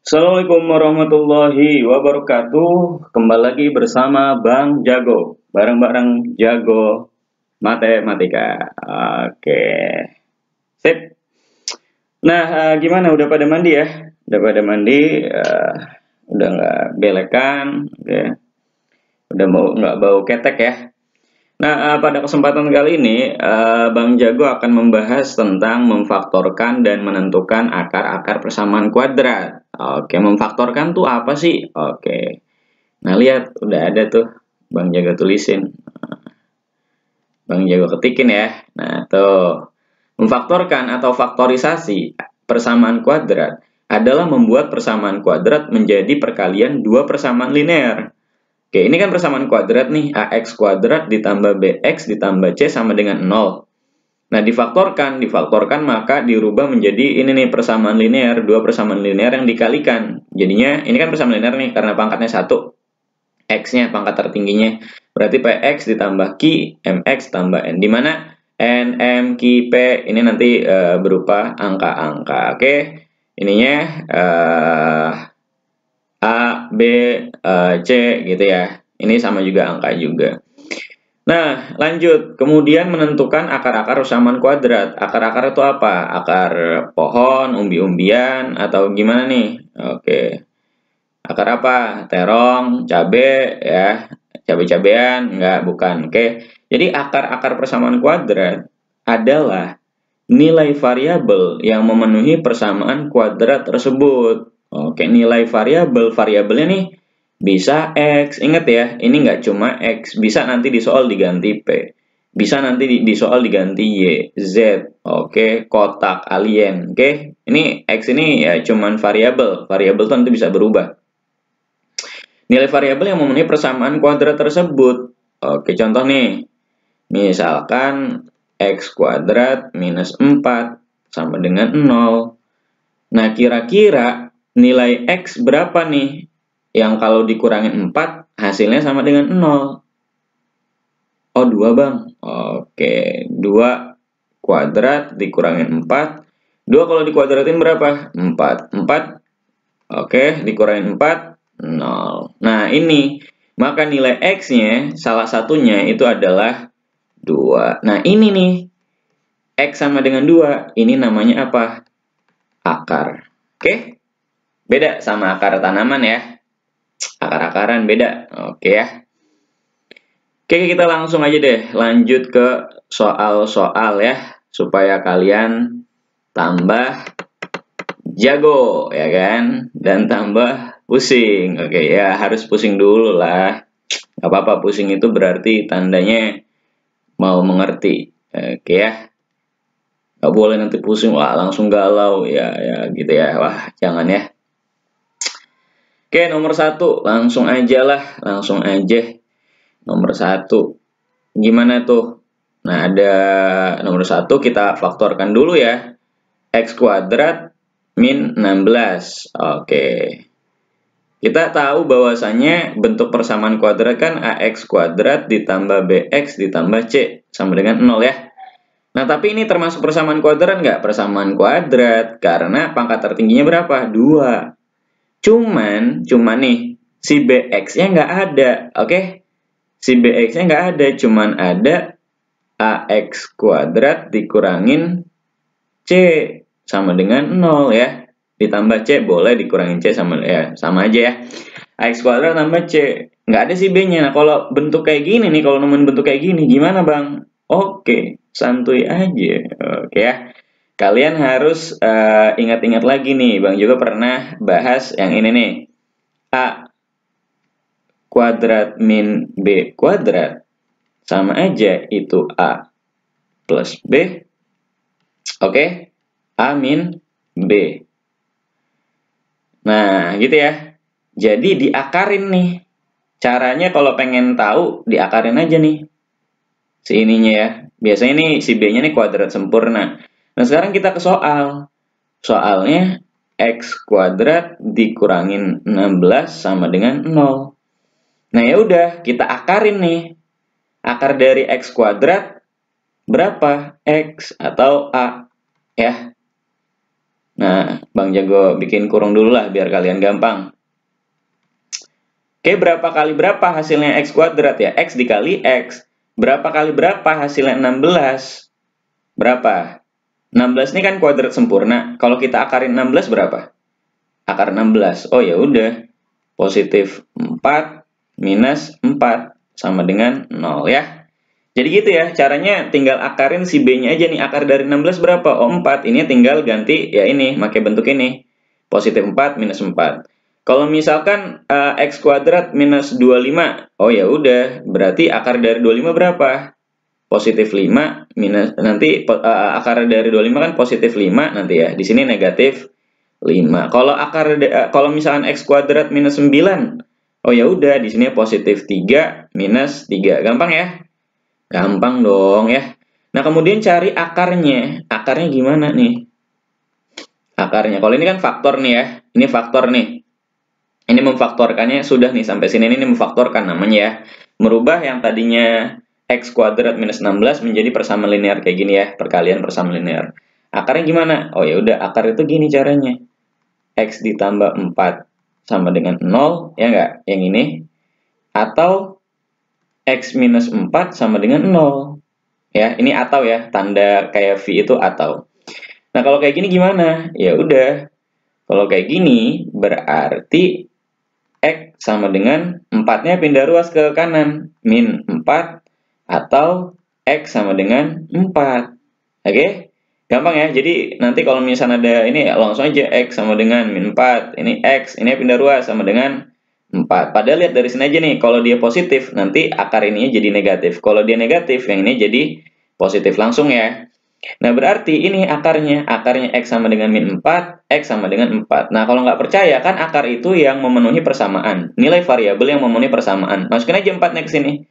Assalamualaikum warahmatullahi wabarakatuh. Kembali lagi bersama Bang Jago. Bareng-bareng Jago Matematika. Oke. Sip. Nah, gimana? Udah pada mandi ya? Udah pada mandi? Udah nggak belekan? Oke. Udah mau nggak bau ketek ya? Nah, pada kesempatan kali ini, Bang Jago akan membahas tentang memfaktorkan dan menentukan akar-akar persamaan kuadrat. Oke, memfaktorkan tuh apa sih? Oke. Nah, lihat, udah ada tuh. Bang Jago tulisin. Bang Jago ketikin ya. Nah, tuh. Memfaktorkan atau faktorisasi persamaan kuadrat adalah membuat persamaan kuadrat menjadi perkalian dua persamaan linear. Oke, ini kan persamaan kuadrat nih, ax kuadrat ditambah bx ditambah c sama dengan 0. Nah, difaktorkan maka dirubah menjadi ini nih persamaan linear, dua persamaan linear yang dikalikan. Jadinya ini kan persamaan linear nih karena pangkatnya 1. X-nya pangkat tertingginya. Berarti px ditambah q, mx tambah n. Di mana n, m, q, p ini nanti berupa angka-angka. Oke. Ininya A, B, C gitu ya. Ini sama juga angka juga. Nah, lanjut. Kemudian menentukan akar-akar persamaan kuadrat. Akar-akar itu apa? Akar pohon, umbi-umbian, atau gimana nih? Oke. Akar apa? Terong, cabe, ya. Cabe-cabean? Enggak, bukan. Oke. Jadi akar-akar persamaan kuadrat adalah nilai variabel yang memenuhi persamaan kuadrat tersebut. Oke, nilai variabelnya nih bisa X. Ingat ya, ini nggak cuma X. Bisa nanti di soal diganti P. Bisa nanti di soal diganti Y, Z. Oke, kotak, alien. Oke, ini X ini ya cuman variabel. Variabel itu nanti bisa berubah. Nilai variabel yang memenuhi persamaan kuadrat tersebut. Oke, contoh nih. Misalkan X kuadrat minus 4 sama dengan 0. Nah, kira-kira nilai X berapa nih? Yang kalau dikurangin 4, hasilnya sama dengan 0. Oh, 2 bang. Oke, 2 kuadrat dikurangin 4. 2 kalau dikuadratin berapa? 4. 4, oke, dikurangin 4, 0. Nah, ini. Maka nilai X-nya, salah satunya itu adalah 2. Nah, ini nih. X sama dengan 2. Ini namanya apa? Akar. Oke? Beda sama akar tanaman ya. Akar-akaran beda. Oke ya. Oke, kita langsung aja deh lanjut ke soal-soal ya. Supaya kalian tambah jago ya kan. Dan tambah pusing. Oke ya, harus pusing dulu lah. Gak apa-apa, pusing itu berarti tandanya mau mengerti. Oke ya. Gak boleh nanti pusing, wah langsung galau ya gitu ya. Wah, jangan ya. Oke, nomor 1, langsung aja lah, langsung aja. Nomor 1, gimana tuh? Nah, ada nomor 1 kita faktorkan dulu ya. X kuadrat min 16. Oke. Kita tahu bahwasannya bentuk persamaan kuadrat kan AX kuadrat ditambah BX ditambah C sama dengan 0 ya. Nah, tapi ini termasuk persamaan kuadrat nggak? Persamaan kuadrat, karena pangkat tertingginya berapa? 2. Cuman nih, si BX-nya nggak ada, oke? Si BX-nya nggak ada, cuman ada AX kuadrat dikurangin C sama dengan 0 ya. Ditambah C boleh, dikurangin C sama ya, sama aja ya. AX kuadrat tambah C, nggak ada si B-nya. Nah, kalau bentuk kayak gini nih, kalau nemuin bentuk kayak gini, gimana bang? Oke, santuy aja, oke ya. Kalian harus ingat-ingat lagi nih, Bang juga pernah bahas yang ini nih. A kuadrat min B kuadrat sama aja itu A plus B. Oke, A min B. Nah, gitu ya. Jadi diakarin nih. Caranya kalau pengen tahu, diakarin aja nih. Si ininya ya. Biasanya nih si B-nya nih kuadrat sempurna. Nah, sekarang kita ke soal. Soalnya X kuadrat dikurangin 16 sama dengan 0. Nah, ya udah, kita akarin nih. Akar dari X kuadrat berapa? X atau A, ya. Nah, Bang Jago bikin kurung dulu lah biar kalian gampang. Oke, berapa kali berapa hasilnya X kuadrat ya? X dikali X. Berapa kali berapa hasilnya 16? Berapa? 16 ini kan kuadrat sempurna. Kalau kita akarin 16 berapa? Akar 16. Oh ya udah. Positif 4 minus 4 sama dengan 0 ya. Jadi gitu ya, caranya tinggal akarin si B-nya aja nih. Akar dari 16 berapa? Oh 4. Ini tinggal ganti ya ini, pakai bentuk ini. Positif 4 minus 4. Kalau misalkan X kuadrat minus 25, oh ya udah, berarti akar dari 25 berapa? Positif 5 minus, nanti akar dari 25 kan positif 5 nanti ya. Di sini negatif 5. Kalau misalkan X kuadrat minus 9, oh ya udah, di sini positif 3 minus 3. Gampang ya? Gampang dong ya. Nah, kemudian cari akarnya. Akarnya gimana nih? Akarnya. Kalau ini kan faktor nih ya. Ini faktor nih. Ini memfaktorkannya sudah nih sampai sini ini memfaktorkan namanya ya. Merubah yang tadinya X kuadrat minus 16 menjadi persamaan linear kayak gini ya, perkalian persamaan linear. Akarnya gimana? Oh ya udah, akar itu gini caranya. X ditambah 4 sama dengan 0, ya enggak? Yang ini. Atau X minus 4 sama dengan 0. Ya, ini atau ya, tanda kayak V itu atau. Nah, kalau kayak gini gimana? Ya udah. Kalau kayak gini berarti X sama dengan 4-nya pindah ruas ke kanan. Min 4 atau X sama dengan 4. Oke? Gampang ya. Jadi nanti kalau misalnya ada ini langsung aja X sama dengan min 4. Ini X, ini pindah ruas sama dengan 4. Padahal lihat dari sini aja nih. Kalau dia positif, nanti akar ininya jadi negatif. Kalau dia negatif, yang ini jadi positif langsung ya. Nah, berarti ini akarnya. Akarnya X sama dengan min 4, X sama dengan 4. Nah, kalau nggak percaya, kan akar itu yang memenuhi persamaan. Nilai variabel yang memenuhi persamaan. Masukin aja 4-nya ke sini.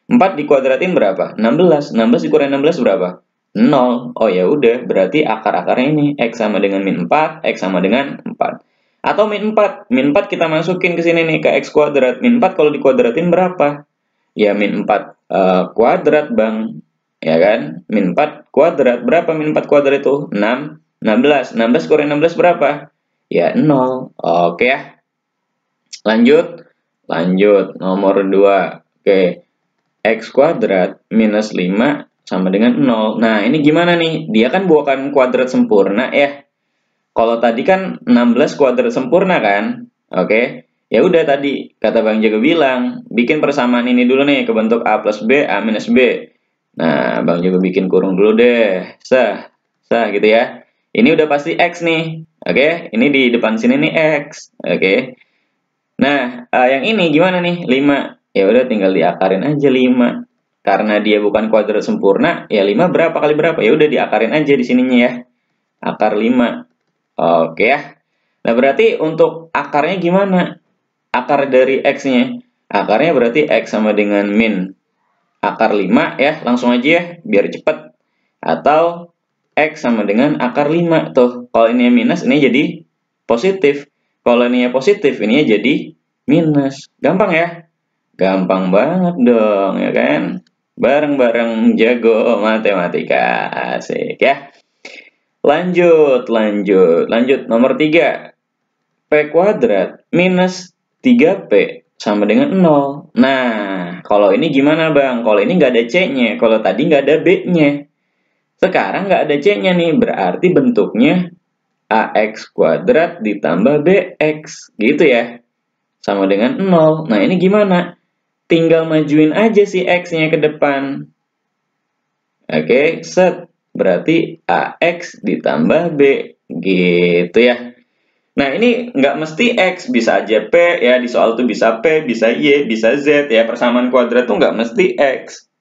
4 dikuadratin berapa? 16. 16 dikurangin 16 berapa? 0. Oh ya udah, berarti akar-akarnya ini. X sama dengan min 4, X sama dengan 4. Atau min 4. Min 4 kita masukin ke sini nih, ke X kuadrat. Min 4 kalau dikuadratin berapa? Ya min 4 kuadrat, Bang. Ya kan? Min 4 kuadrat. Berapa min 4 kuadrat itu? 6. 16. 16 kurang 16 berapa? Ya 0. Oke ya. Lanjut. Lanjut. Nomor 2. Oke. X kuadrat minus 5 sama dengan 0. Nah, ini gimana nih? Dia kan bukan kuadrat sempurna ya. Kalau tadi kan 16 kuadrat sempurna kan? Oke. Ya udah tadi kata Bang Jago bilang, bikin persamaan ini dulu nih ke bentuk A plus B, A minus B. Nah, Bang Jago bikin kurung dulu deh. Sah gitu ya. Ini udah pasti X nih. Oke, ini di depan sini nih X. Oke. Nah, yang ini gimana nih? 5. Ya udah tinggal diakarin aja 5. Karena dia bukan kuadrat sempurna, ya 5 berapa kali berapa? Ya udah diakarin aja di sininya ya. Akar 5. Oke ya. Nah, berarti untuk akarnya gimana? Akar dari X-nya. Akarnya berarti X sama dengan min akar 5 ya. Langsung aja ya, biar cepat. Atau X sama dengan akar 5. Tuh, kalau ini minus, ini jadi positif. Kalau ini positif, ini jadi minus. Gampang ya? Gampang banget dong, ya kan? Bareng-bareng jago matematika. Asik ya. Lanjut. Nomor 3. P kuadrat minus 3P sama dengan 0. Nah, kalau ini gimana, Bang? Kalau ini nggak ada C-nya. Kalau tadi nggak ada B-nya. Sekarang nggak ada C-nya nih. Berarti bentuknya AX kuadrat ditambah BX. Gitu ya. Sama dengan 0. Nah, ini gimana? Tinggal majuin aja si X-nya ke depan. Oke, set. Berarti AX ditambah B. Gitu ya. Nah, ini nggak mesti X. Bisa aja P ya. Di soal tuh bisa P, bisa Y, bisa Z ya. Persamaan kuadrat tuh nggak mesti X.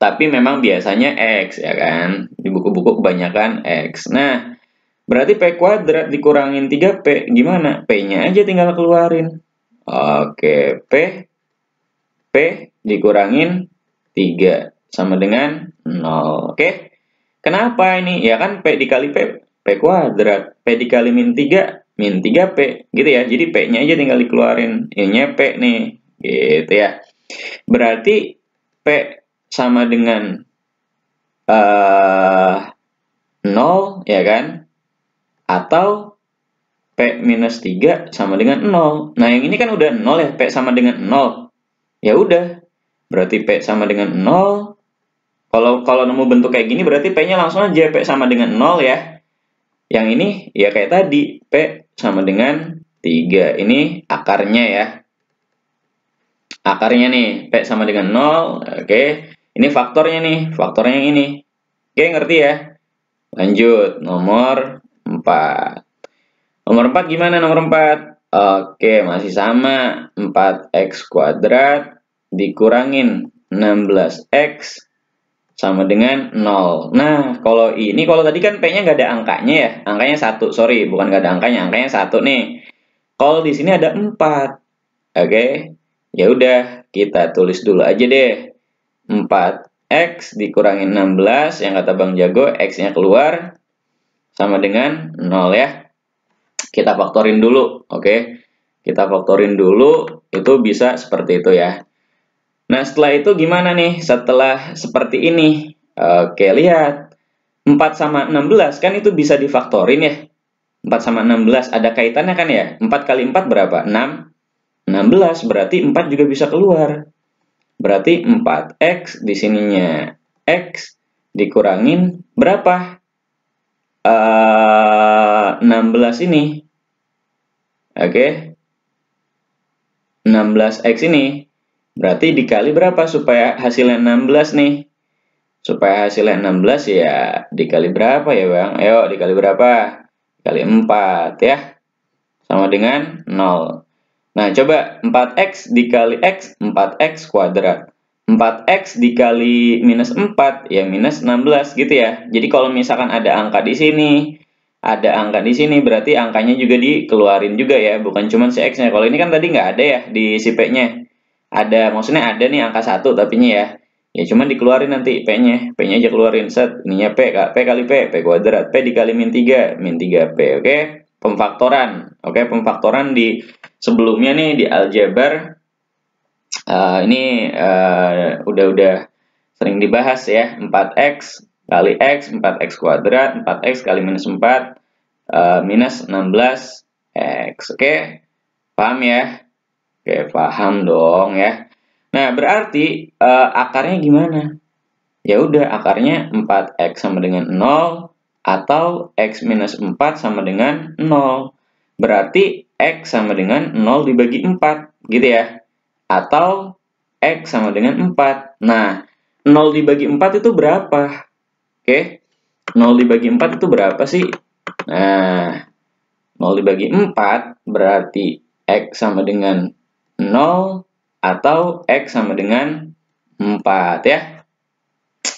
Tapi memang biasanya X ya kan. Di buku-buku kebanyakan X. Nah, berarti P kuadrat dikurangin 3P. Gimana? P-nya aja tinggal keluarin. Oke, P dikurangin 3 sama dengan 0. Oke. Kenapa ini? Ya kan P dikali P, P kuadrat. P dikali min 3, min 3P. Gitu ya. Jadi P-nya aja tinggal dikeluarin. Ininya P nih. Gitu ya. Berarti P sama dengan 0 ya kan. atau P minus 3 sama dengan 0. Nah, yang ini kan udah 0 ya, P sama dengan 0. Ya udah, berarti P sama dengan 0. Kalau nemu bentuk kayak gini berarti P-nya langsung aja P sama dengan 0 ya. Yang ini ya kayak tadi, P sama dengan 3. Ini akarnya ya. Akarnya nih, P sama dengan 0. Oke, ini faktornya nih, faktornya yang ini. Oke, ngerti ya? Lanjut, nomor 4. Nomor 4 gimana nomor 4? Oke, masih sama. 4x kuadrat dikurangin 16x sama dengan 0. Nah, kalau tadi kan P-nya nggak ada angkanya ya. Angkanya 1, sorry, bukan nggak ada angkanya. Angkanya 1 nih. Kalau di sini ada 4. Oke, ya udah, kita tulis dulu aja deh. 4x dikurangin 16, yang kata Bang Jago, x-nya keluar, sama dengan 0 ya. Kita faktorin dulu, oke. Kita faktorin dulu, itu bisa seperti itu ya. Nah, setelah itu gimana nih? Setelah seperti ini. Oke, lihat. 4 sama 16 kan itu bisa difaktorin ya. 4 sama 16 ada kaitannya kan ya? 4 kali 4 berapa? 6. 16 berarti 4 juga bisa keluar. Berarti 4x di sininya x dikurangin berapa? 16 ini. Oke. 16x ini. Berarti dikali berapa supaya hasilnya 16 nih? Supaya hasilnya 16 ya dikali berapa ya Bang? Ayo dikali berapa? Dikali 4 ya. Sama dengan 0. Nah coba 4x dikali x, 4x kuadrat. 4x dikali minus 4 ya minus 16 gitu ya. Jadi kalau misalkan ada angka di sini, ada angka di sini berarti angkanya juga dikeluarin juga ya, bukan cuma si x-nya. Kalau ini kan tadi nggak ada ya di si P-nya. Ada, maksudnya ada nih angka 1 tapinya ya. Ya cuman dikeluarin nanti P-nya. P-nya aja keluarin set. Ininya P kali P kuadrat. P dikali min 3 P. Oke. Pemfaktoran. Oke, pemfaktoran di sebelumnya nih di aljabar. Ini udah sering dibahas ya. 4x kali x, 4x kuadrat, 4x kali minus 4 minus 16x. Oke. Paham ya? Oke, paham dong ya. Nah, berarti akarnya gimana? Ya udah, akarnya 4x sama dengan 0 atau x minus 4 sama dengan 0. Berarti x sama dengan 0 dibagi 4, gitu ya. Atau x sama dengan 4. Nah, 0 dibagi 4 itu berapa? Oke, 0 dibagi 4 itu berapa sih? Nah, 0 dibagi 4 berarti x sama dengan 0 atau x sama dengan 4 ya.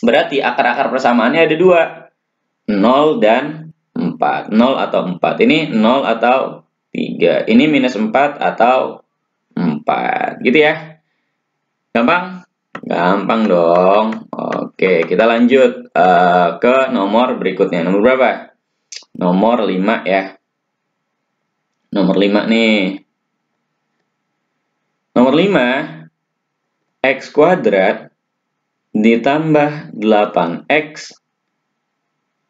Berarti akar-akar persamaannya ada 2. 0 dan 4. 0 atau 4. Ini 0 atau 3. Ini minus 4 atau 4. Gitu ya. Gampang? Gampang dong. Oke, kita lanjut ke nomor berikutnya. Nomor berapa? Nomor 5 ya. Nomor 5 nih. Nomor 5, x kuadrat ditambah 8x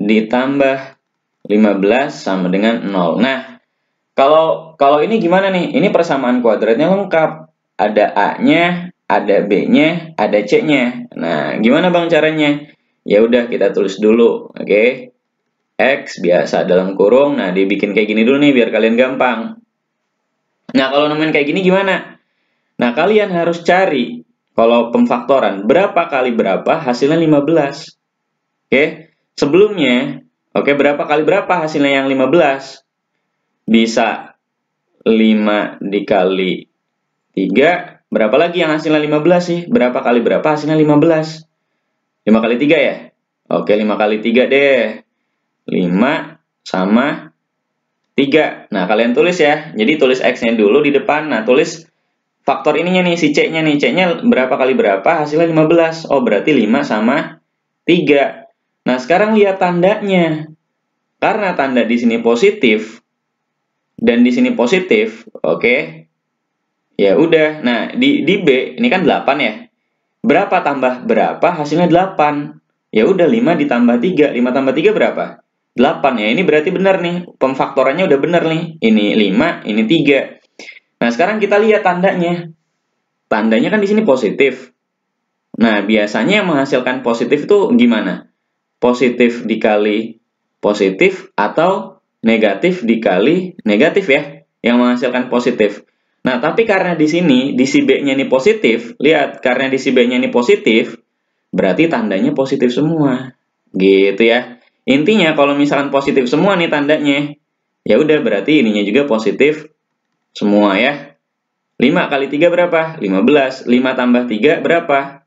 ditambah 15 sama dengan 0. Nah, kalau ini gimana nih? Ini persamaan kuadratnya lengkap. Ada A-nya, ada B-nya, ada C-nya. Nah, gimana Bang caranya? Ya udah kita tulis dulu, oke? X biasa dalam kurung. Nah, dibikin kayak gini dulu nih biar kalian gampang. Nah, kalau nemuin kayak gini gimana? Nah, kalian harus cari kalau pemfaktoran berapa kali berapa hasilnya 15. Oke, sebelumnya, berapa kali berapa hasilnya yang 15? Bisa 5 dikali 3, berapa lagi yang hasilnya 15 sih? Berapa kali berapa hasilnya 15? 5 kali 3 ya? Oke, 5 kali 3 deh. 5 sama 3. Nah, kalian tulis ya. Jadi tulis X-nya dulu di depan. Nah, tulis faktor ininya nih, si C-nya nih. C-nya berapa kali berapa? Hasilnya 15. Oh, berarti 5 sama 3. Nah, sekarang lihat tandanya. Karena tanda di sini positif dan di sini positif, oke. Ya udah. Nah, di B ini kan 8 ya. Berapa tambah berapa? Hasilnya 8. Ya udah 5 ditambah 3. 5 tambah 3 berapa? 8 ya. Ini berarti benar nih. Pemfaktorannya udah benar nih. Ini 5, ini 3. Nah, sekarang kita lihat tandanya. Tandanya kan di sini positif. Nah, biasanya yang menghasilkan positif itu gimana? Positif dikali positif atau negatif dikali negatif ya, yang menghasilkan positif. Nah, tapi karena di sini, di si B-nya ini positif, lihat, karena di si B-nya ini positif, berarti tandanya positif semua. Gitu ya. Intinya kalau misalkan positif semua nih tandanya, ya udah berarti ininya juga positif semua ya. 5 kali 3 berapa? 15. 5 tambah 3 berapa?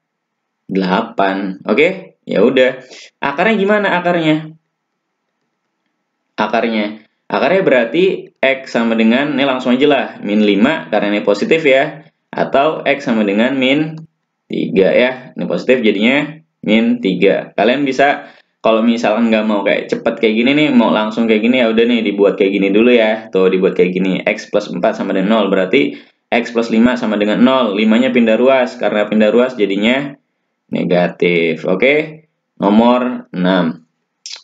8. Oke? Ya udah. Akarnya gimana akarnya? Akarnya berarti X sama dengan, ini langsung aja lah, min 5 karena ini positif ya. Atau X sama dengan min 3 ya. Ini positif jadinya min 3. Kalian bisa, kalau misalkan nggak mau kayak cepet kayak gini nih, mau langsung kayak gini, ya udah nih dibuat kayak gini dulu ya. Tuh dibuat kayak gini. X plus 4 sama dengan 0. Berarti X plus 5 sama dengan 0. 5-nya pindah ruas. Karena pindah ruas jadinya negatif. Oke. Nomor 6.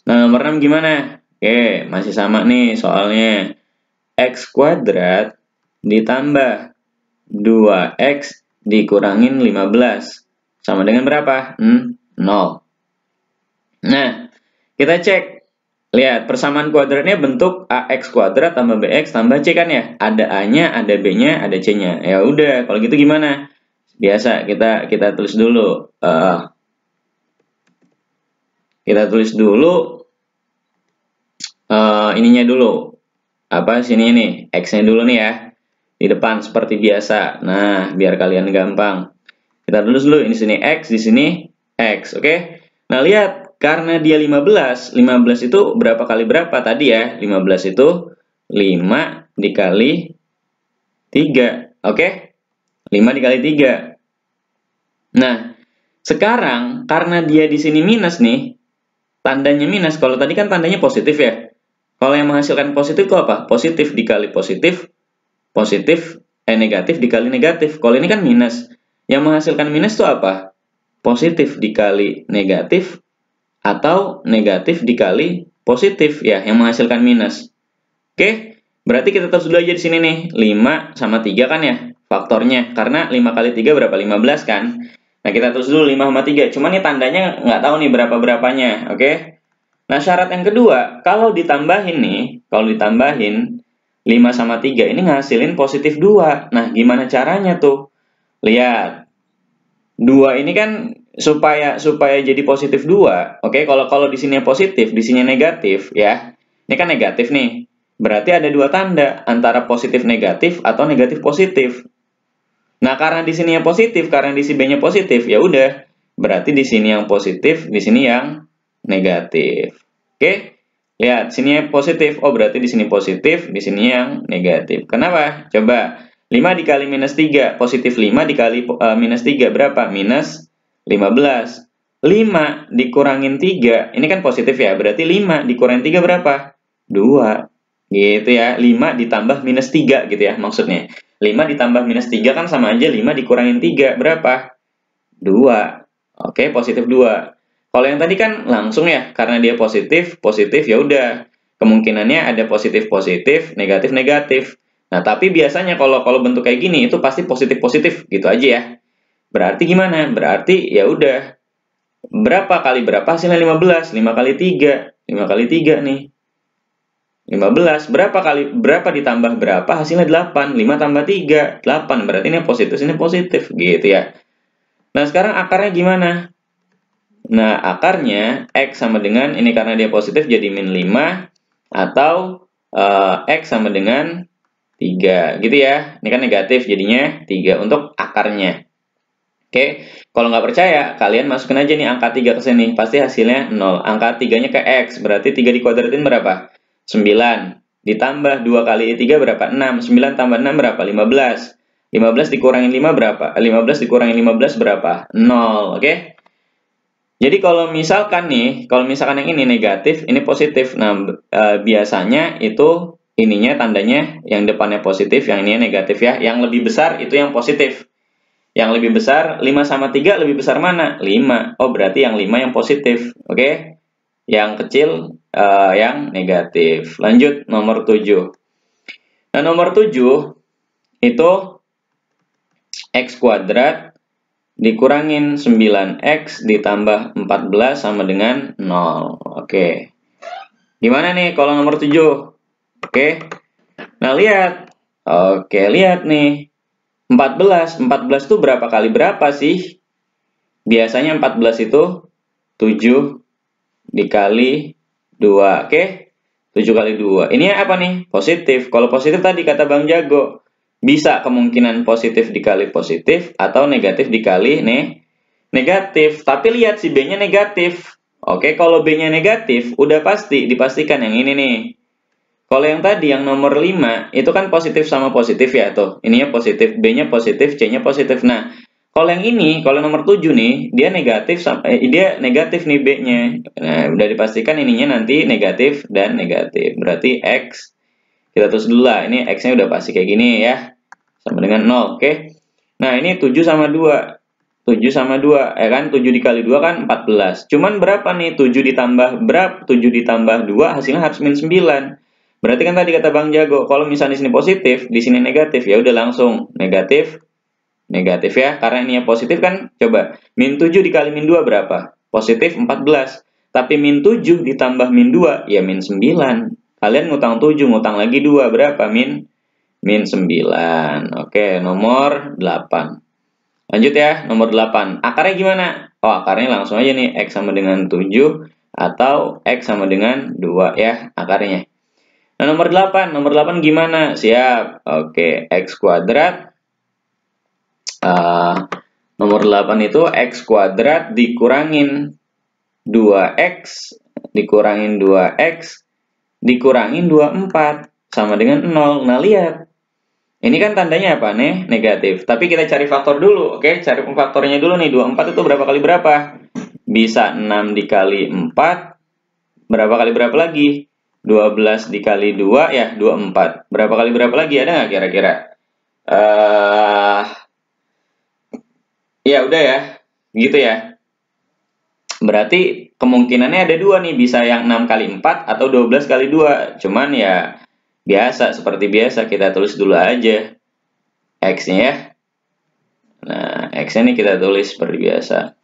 Nah, nomor 6 gimana? Oke, masih sama nih soalnya. X kuadrat ditambah 2X dikurangin 15. Sama dengan berapa? 0. Nah, kita cek. Lihat, persamaan kuadratnya bentuk AX kuadrat tambah BX tambah C kan ya? Ada A-nya, ada B-nya, ada C-nya. Ya udah, kalau gitu gimana? Biasa, kita tulis dulu. Kita tulis dulu ininya dulu. Apa sini nih? X-nya dulu nih ya. Di depan seperti biasa. Nah, biar kalian gampang. Kita tulis dulu ini sini X, di sini X, oke? Nah, lihat karena dia 15, 15 itu berapa kali berapa tadi ya? 15 itu 5 dikali 3, oke? 5 dikali 3. Nah, sekarang karena dia di sini minus nih, tandanya minus. Kalau tadi kan tandanya positif ya. Kalau yang menghasilkan positif itu apa? Positif dikali positif, negatif dikali negatif. Kalau ini kan minus. Yang menghasilkan minus itu apa? Positif dikali negatif atau negatif dikali positif ya, yang menghasilkan minus. Oke, berarti kita terus dulu aja di sini nih. 5 sama 3 kan ya faktornya. Karena 5 kali 3 berapa? 15 kan? Nah, kita terus dulu 5 sama 3. Cuman nih tandanya nggak tahu nih berapa-berapanya. Oke? Nah, syarat yang kedua, kalau ditambahin nih, kalau ditambahin 5 sama 3 ini ngasilin positif 2. Nah, gimana caranya tuh? Lihat. 2 ini kan supaya jadi positif 2. Oke, kalau di sini positif, di sini negatif ya. Ini kan negatif nih. Berarti ada dua tanda antara positif negatif atau negatif positif. Nah, karena di sini yang positif, karena di sini B-nya positif, ya udah. Berarti di sini yang positif, di sini yang negatif. Oke? Lihat, sini yang positif. Oh, berarti di sini positif, di sini yang negatif. Kenapa? Coba 5 dikali minus 3, positif 5 dikali minus 3, berapa? Minus 15. 5 dikurangin 3, ini kan positif ya, berarti 5 dikurangin 3 berapa? 2. Gitu ya, 5 ditambah minus 3 gitu ya maksudnya. 5 ditambah minus 3 kan sama aja 5 dikurangin 3, berapa? 2. Oke, positif 2. Kalau yang tadi kan langsung ya, karena dia positif, ya udah. Kemungkinannya ada positif-positif, negatif-negatif. Nah, tapi biasanya kalau bentuk kayak gini itu pasti positif-positif gitu aja ya. Berarti gimana? Berarti ya udah. Berapa kali berapa hasilnya 15? 5 kali 3. 5 kali 3 nih. 15. Berapa ditambah berapa hasilnya 8. 5 tambah 3. 8. Berarti ini positif gitu ya. Nah, sekarang akarnya gimana? Nah, akarnya X sama dengan, ini karena dia positif jadi min 5, atau X sama dengan 3, gitu ya. Ini kan negatif, jadinya 3 untuk akarnya. Oke, kalau nggak percaya, kalian masukin aja nih angka 3 ke sini. Pasti hasilnya 0. Angka 3-nya ke X, berarti 3 dikuadratin berapa? 9. Ditambah 2 kali 3 berapa? 6. 9 tambah 6 berapa? 15. 15 dikurangin 5 berapa? 15 dikurangin 15 berapa? 0, oke? Jadi kalau misalkan yang ini negatif, ini positif. Nah, biasanya itu ininya tandanya yang depannya positif, yang ini negatif ya. Yang lebih besar itu yang positif. Yang lebih besar 5 sama 3 lebih besar mana? 5. Oh, berarti yang 5 yang positif. Oke? yang kecil yang negatif. Lanjut nomor 7. Nah, nomor 7 itu X kuadrat dikurangin 9X ditambah 14 sama dengan 0. Oke. Gimana nih kalau nomor 7? Oke. Nah, lihat. Oke, lihat nih. 14 itu berapa kali berapa sih? Biasanya 14 itu 7 dikali 2. Oke? 7 kali 2. Ini apa nih? Positif. Kalau positif tadi kata Bang Jago, bisa kemungkinan positif dikali positif atau negatif dikali negatif. Tapi lihat si B-nya negatif. Oke, kalau B-nya negatif, udah pasti dipastikan yang ini nih. Kalau yang tadi, yang nomor 5, itu kan positif sama positif ya, tuh. Ininya positif, B-nya positif, C-nya positif. Nah, kalau yang ini, kalau nomor 7 nih, dia negatif nih B-nya. Nah, udah dipastikan ininya nanti negatif dan negatif. Berarti X, kita tulis dulu lah. Ini X-nya udah pasti kayak gini ya. Sama dengan 0, oke? Nah, ini 7 sama 2. 7 sama 2, ya kan? 7 dikali 2 kan 14. Cuman berapa nih? 7 ditambah berapa? 7 ditambah 2 hasilnya harus min 9. Berarti kan tadi kata Bang Jago, kalau misalnya di sini positif, di sini negatif, ya udah langsung negatif, negatif ya. Karena ini yang positif kan, coba min 7 dikali min 2 berapa? Positif 14. Tapi min 7 ditambah min 2, ya min 9. Kalian ngutang 7, ngutang lagi 2, berapa? Min 9. Oke, nomor 8. Lanjut ya, nomor 8. Akarnya gimana? Oh, akarnya langsung aja nih, X sama dengan 7 atau X sama dengan 2 ya akarnya. Nah, nomor 8 gimana? Siap. Oke, X kuadrat. Nomor 8 itu X kuadrat dikurangin 2X, dikurangin 2X, dikurangin 24, sama dengan 0. Nah, lihat. Ini kan tandanya apa nih? Negatif. Tapi kita cari faktor dulu, oke? Cari faktornya dulu nih. 24 itu berapa kali berapa? Bisa 6 dikali 4. Berapa kali berapa lagi? 12 dikali 2 ya 24. Berapa kali berapa lagi? Ada nggak kira-kira? Ya udah ya. Gitu ya. Berarti kemungkinannya ada dua nih. Bisa yang 6 kali 4 atau 12 kali 2. Cuman ya biasa. Seperti biasa kita tulis dulu aja X-nya ya. Nah, X-nya nih kita tulis seperti biasa.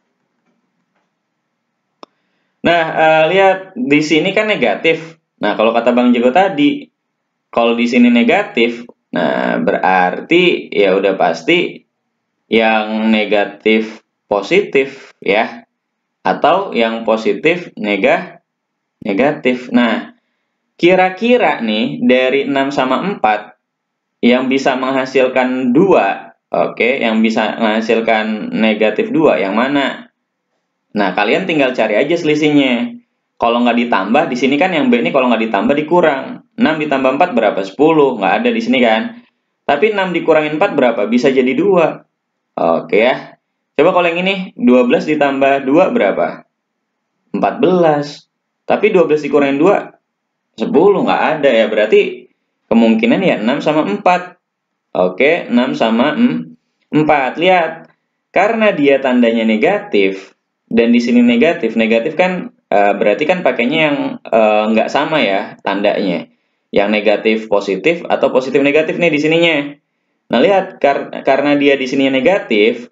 Nah, lihat. Di sini kan negatif. Nah, kalau kata Bang Jago tadi, kalau di sini negatif, nah berarti ya udah pasti yang negatif positif ya, atau yang positif negatif. Nah, kira-kira nih dari 6 sama 4 yang bisa menghasilkan 2, oke, yang bisa menghasilkan negatif 2 yang mana? Nah, kalian tinggal cari aja selisihnya. Kalau nggak ditambah, di sini kan yang B ini kalau nggak ditambah dikurang. 6 ditambah 4 berapa? 10. Nggak ada di sini kan. Tapi 6 dikurangin 4 berapa? Bisa jadi 2. Oke ya. Coba kalau yang ini, 12 ditambah 2 berapa? 14. Tapi 12 dikurangin 2, 10. Nggak ada ya. Berarti kemungkinan ya 6 sama 4. Oke, 6 sama 4. Lihat. Karena dia tandanya negatif, dan di sini negatif kan berarti kan pakainya yang nggak sama ya tandanya. Yang negatif positif atau positif negatif nih di sininya. Nah, lihat karena dia di sini negatif,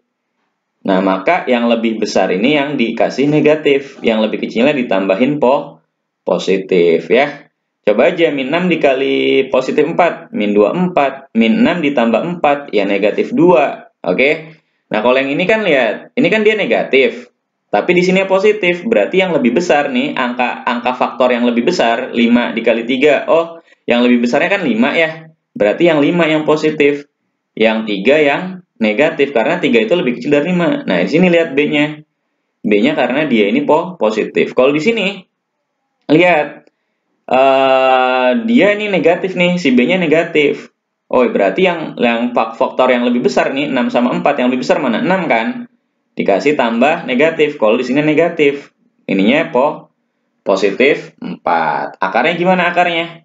nah maka yang lebih besar ini yang dikasih negatif, yang lebih kecilnya ditambahin positif ya. Coba aja min 6 dikali positif 4, min 2 4, min 6 ditambah 4 ya negatif 2. Oke. Nah, kalau yang ini kan lihat, ini kan dia negatif. Tapi di sini positif, berarti yang lebih besar nih, angka faktor yang lebih besar, 5 dikali 3. Oh, yang lebih besarnya kan 5 ya. Berarti yang 5 yang positif, yang 3 yang negatif, karena 3 itu lebih kecil dari 5. Nah, di sini lihat B-nya. B-nya karena dia ini positif. Kalau di sini, lihat, dia ini negatif nih, si B-nya negatif. Oh, berarti yang faktor yang lebih besar nih, 6 sama 4, yang lebih besar mana? 6 kan? Dikasih tambah negatif. Kalau di sini negatif, ininya positif 4. Akarnya gimana akarnya?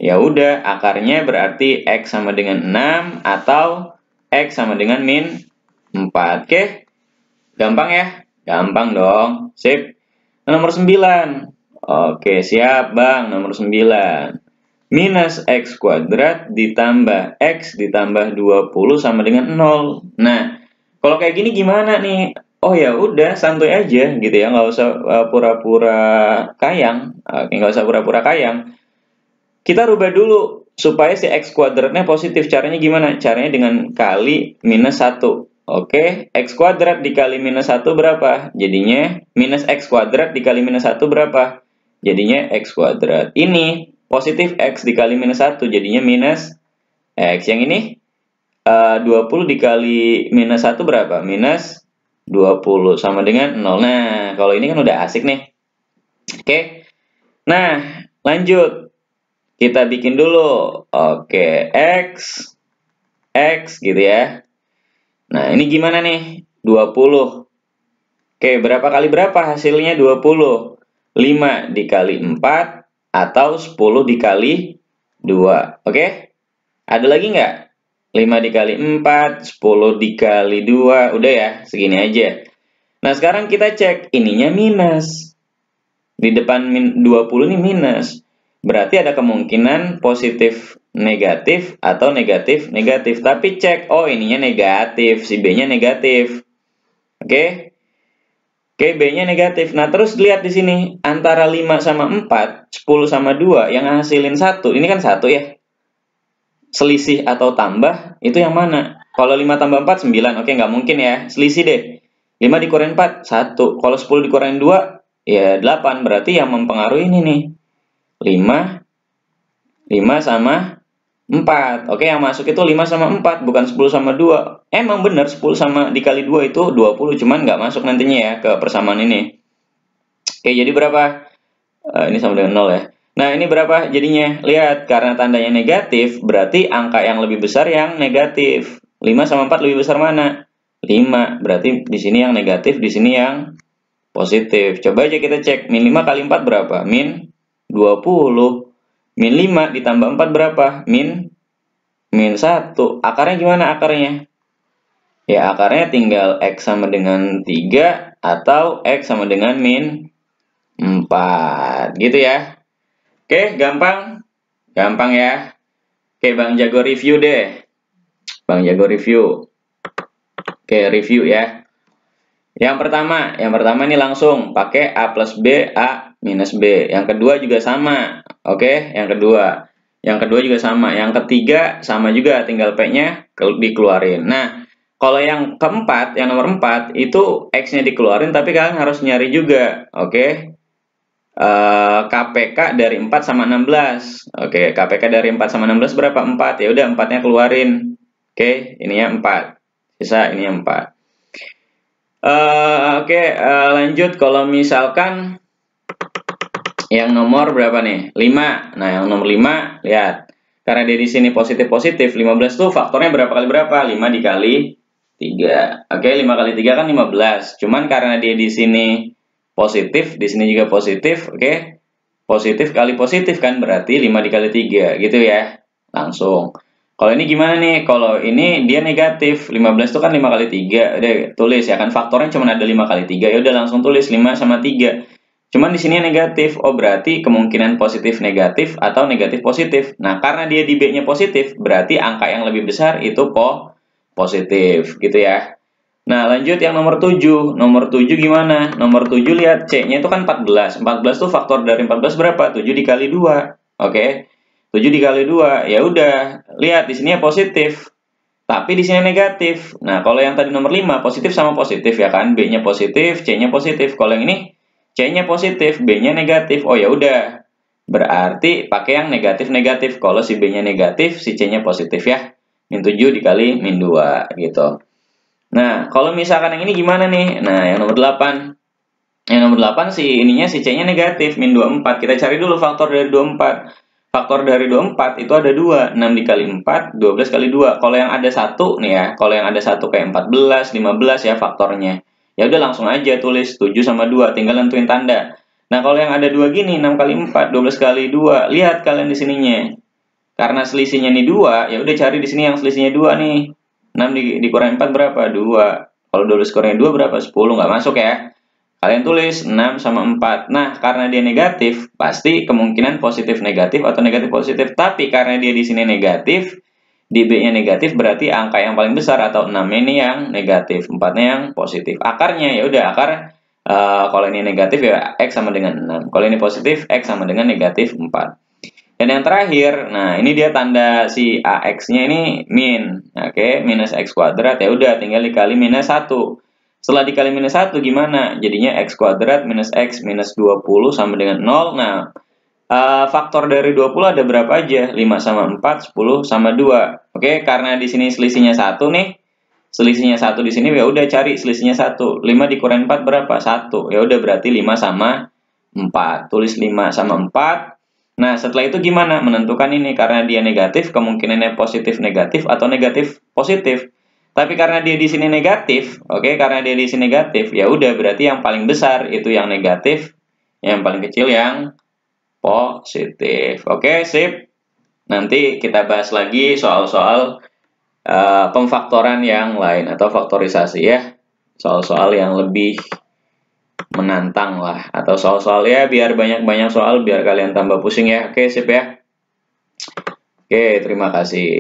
Ya udah, akarnya berarti X sama dengan 6 atau X sama dengan min 4. Oke? Gampang ya? Gampang dong. Sip. Nomor 9. Oke, siap Bang, nomor 9. Minus X kuadrat ditambah X ditambah 20 sama dengan 0. Nah, kalau kayak gini gimana nih? Oh ya udah, santuy aja gitu ya, nggak usah pura-pura kayang. Oke, nggak usah pura-pura kayang. Kita rubah dulu supaya si X kuadratnya positif. Caranya gimana? Caranya dengan kali minus 1. Oke, X kuadrat dikali minus 1 berapa? Jadinya minus X kuadrat dikali minus 1 berapa? Jadinya X kuadrat. Ini positif X dikali minus 1, jadinya minus X. Yang ini 20 dikali minus 1 berapa? Minus 20 sama dengan 0. Nah, kalau ini kan udah asik nih. Oke. Nah, lanjut. Kita bikin dulu. Oke, X gitu ya. Nah, ini gimana nih? 20. Oke, berapa kali berapa hasilnya 20? 5 dikali 4 atau 10 dikali 2. Oke? Ada lagi nggak? 5 dikali 4, 10 dikali 2. Udah ya, segini aja. Nah, sekarang kita cek. Ininya minus. Di depan 20 ini minus. Berarti ada kemungkinan positif negatif atau negatif negatif. Tapi cek, oh ininya negatif, si B-nya negatif. Oke? Oke, B-nya negatif. Nah, terus lihat di sini antara 5 sama 4, 10 sama 2 yang hasilin 1. Ini kan 1 ya. Selisih atau tambah itu yang mana? Kalau 5 tambah 4 9. Oke, nggak mungkin ya. Selisih deh. 5 dikurangin 4 1. Kalau 10 dikurangin 2 ya 8. Berarti yang mempengaruhi ini nih. 5 sama 4. Oke, yang masuk itu 5 sama 4, bukan 10 sama 2. Emang benar 10 sama dikali 2 itu 20, cuman nggak masuk nantinya ya ke persamaan ini. Oke, jadi berapa? Ini sama dengan 0 ya. Nah, ini berapa jadinya? Lihat, karena tandanya negatif, berarti angka yang lebih besar yang negatif. 5 sama 4 lebih besar mana? 5. Berarti di sini yang negatif, di sini yang positif. Coba aja kita cek. Min 5 kali 4 berapa? Min 20. Min 5 ditambah 4 berapa? Min 1. Akarnya gimana akarnya? Ya, akarnya tinggal X sama dengan 3 atau X sama dengan min 4. Gitu ya. Oke, gampang? Gampang ya. Oke, Bang jago review deh. Bang jago review. Oke, review ya. Yang pertama ini langsung pakai A plus B, A minus B. Yang kedua juga sama. Oke, yang kedua. Yang kedua juga sama. Yang ketiga sama juga, tinggal P-nya dikeluarin. Nah, kalau yang keempat, yang nomor 4, itu X-nya dikeluarin, tapi kalian harus nyari juga. Oke. KPK dari 4 sama 16. Oke, KPK dari 4 sama 16 berapa? 4. Ya udah, 4-nya keluarin. Oke, ininya 4. Sisa ininya 4. Lanjut. Kalau misalkan yang nomor berapa nih? 5. Nah, yang nomor 5, lihat. Karena dia di sini positif-positif, 15 tuh faktornya berapa kali berapa? 5 dikali 3. Oke, 5 kali 3 kan 15. Cuman karena dia di sini positif, di sini juga positif, oke. Positif kali positif kan berarti 5 dikali 3, gitu ya. Langsung. Kalau ini gimana nih? Kalau ini dia negatif. 15 itu kan 5 kali 3. Udah tulis ya kan, faktornya cuma ada 5 kali 3. Ya udah langsung tulis 5 sama 3. Cuman di sini negatif. Oh, berarti kemungkinan positif negatif atau negatif positif. Nah, karena dia di B-nya positif, berarti angka yang lebih besar itu positif gitu ya. Nah, lanjut yang nomor 7. Nomor 7 gimana? Nomor 7 lihat C-nya itu kan 14. 14 tuh faktor dari 14 berapa? 7 dikali 2. Oke. 7 dikali 2, ya udah. Lihat di sini ya positif. Tapi di sini negatif. Nah, kalau yang tadi nomor 5 positif sama positif ya kan? B-nya positif, C-nya positif. Kalau yang ini C-nya positif, B-nya negatif. Oh ya udah. Berarti pakai yang negatif-negatif. Kalau si B-nya negatif, si C-nya positif ya. Min 7 dikali min 2 gitu. Nah, kalau misalkan yang ini gimana nih? Nah, yang nomor 8. Yang nomor 8 ininya si C-nya negatif, min 24. Kita cari dulu faktor dari 24. Faktor dari 24 itu ada 2. 6 dikali 4, 12 kali 2. Kalau yang ada 1 nih ya, kalau yang ada 1 kayak 14, 15 ya faktornya. Ya udah langsung aja tulis 7 sama 2, tinggal nentuin tanda. Nah, kalau yang ada 2 gini, 6 kali 4, 12 kali 2. Lihat kalian di sininya. Karena selisihnya nih 2, ya udah cari di sini yang selisihnya 2 nih. 6 dikurangi 4 berapa? 2. Kalau 12 kurangi 2 berapa? 10, nggak masuk ya. Kalian tulis 6 sama 4. Nah, karena dia negatif, pasti kemungkinan positif negatif atau negatif positif. Tapi karena dia di sini negatif, di B-nya negatif, berarti angka yang paling besar atau 6 ini yang negatif, 4-nya yang positif. Akarnya ya udah akar kalau ini negatif ya X sama dengan 6. Kalau ini positif, X sama dengan negatif 4. Dan yang terakhir, nah ini dia tanda si AX-nya ini min. Oke, minus X kuadrat, ya udah tinggal dikali minus 1. Setelah dikali minus 1 gimana? Jadinya X kuadrat minus X minus 20 sama dengan 0. Nah, faktor dari 20 ada berapa aja? 5 sama 4, 10 sama 2. Oke, karena di sini selisihnya 1 nih. Selisihnya 1 di sini ya udah cari selisihnya 1. 5 dikurangi 4 berapa? 1. Ya udah berarti 5 sama 4. Tulis 5 sama 4. Nah, setelah itu gimana? Menentukan ini karena dia negatif, kemungkinannya positif negatif atau negatif positif. Tapi karena dia di sini negatif, oke, karena dia di sini negatif, ya udah berarti yang paling besar itu yang negatif, yang paling kecil yang positif. Oke, sip. Nanti kita bahas lagi soal-soal pemfaktoran yang lain atau faktorisasi ya. Soal-soal yang lebih menantang lah, atau soal-soal ya biar banyak-banyak soal biar kalian tambah pusing ya. Oke, sip ya. Oke, terima kasih.